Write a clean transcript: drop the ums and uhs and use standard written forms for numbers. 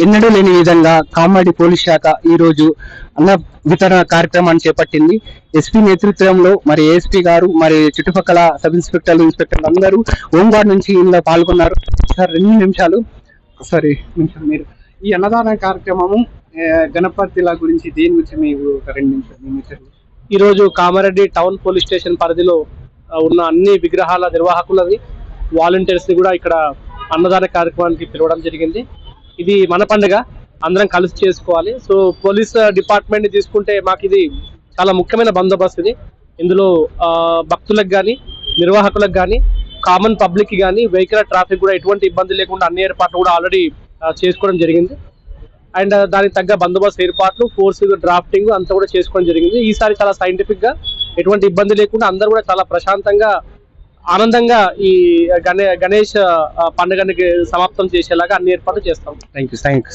ఎన్నడూ లేని విధంగా కామారెడ్డి పోలీస్ శాఖ ఈ రోజు అన్న వితరణ కార్యక్రమాన్ని చేపట్టింది. ఎస్పీ నేతృత్వంలో మరి ఏఎస్పీ గారు మరి చుట్టుపక్కల సబ్ ఇన్స్పెక్టర్లు ఇన్స్పెక్టర్లు అందరూ హోంగార్డ్ నుంచి ఇందులో పాల్గొన్నారు. సార్ 2 నిమిషాలు మీరు ఈ అన్నదాన కార్యక్రమము గణపతిల గురించి దేని గురించి మీకు ఒక 2 నిమిషాలు. ఈ రోజు కామారెడ్డి టౌన్ పోలీస్ స్టేషన్ పరిధిలో ఉన్న అన్ని విగ్రహాల నిర్వాహకులని వాలంటీర్స్ ని కూడా ఇక్కడ అన్నదాన కార్యక్రమానికి పిలవడం జరిగింది. ఇది మన పండుగ, అందరం కలిసి చేసుకోవాలి. సో పోలీస్ డిపార్ట్మెంట్ ని తీసుకుంటే మాకు ఇది చాలా ముఖ్యమైన బందోబస్తు. ఇది ఇందులో భక్తులకు కానీ నిర్వాహకులకు కానీ కామన్ పబ్లిక్ కానీ వెహికల్ ట్రాఫిక్ కూడా ఎటువంటి ఇబ్బంది లేకుండా అన్ని ఏర్పాట్లు కూడా ఆల్రెడీ చేసుకోవడం జరిగింది. అండ్ దానికి తగ్గ బందోబస్తు ఏర్పాట్లు, ఫోర్స్ డ్రాఫ్టింగ్ అంతా కూడా చేసుకోవడం జరిగింది. ఈసారి చాలా సైంటిఫిక్ గా ఎటువంటి ఇబ్బంది లేకుండా అందరూ కూడా చాలా ప్రశాంతంగా ఆనందంగా ఈ గణేష్ పండుగకి సమాప్తం చేసేలాగా అన్ని ఏర్పాట్లు చేస్తాం. Thank you.